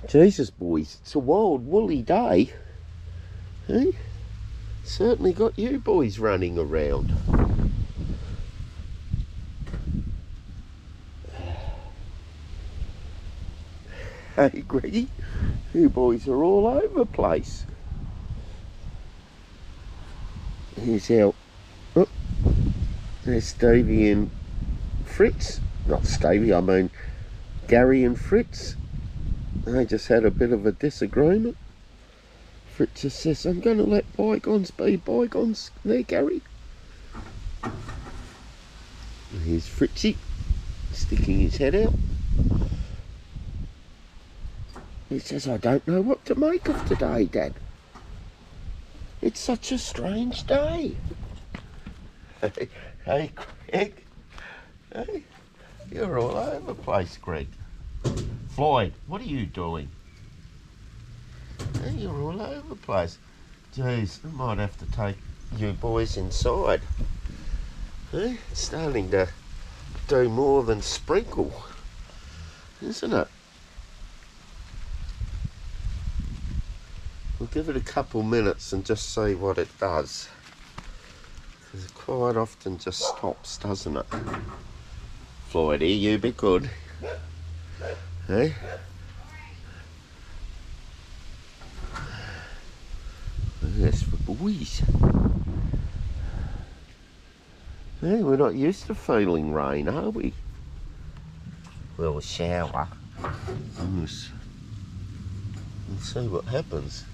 Jesus, boys, it's a wild, woolly day. Eh? Certainly got you boys running around. Hey, Greggy, you boys are all over the place. Here's our... Oh, there's Stevie and Fritz. Not Stevie, I mean Gary and Fritz. They just had a bit of a disagreement. Fritz just says, I'm going to let bygones be bygones. There, Gary. Here's Fritzy, sticking his head out. He says, I don't know what to make of today, Dad. It's such a strange day. Hey, Greg. Hey, you're all over the place, Greg. Floyd, what are you doing? Hey, you're all over the place. Jeez, I might have to take you boys inside. Hey, it's starting to do more than sprinkle, isn't it? We'll give it a couple minutes and just see what it does. Because it quite often just stops, doesn't it? Floydie, you be good. Hey? That's for boys. Hey, we're not used to feeling rain, are we? We'll shower. Yes. We'll see what happens.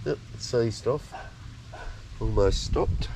Yep, it's eased off. Almost stopped.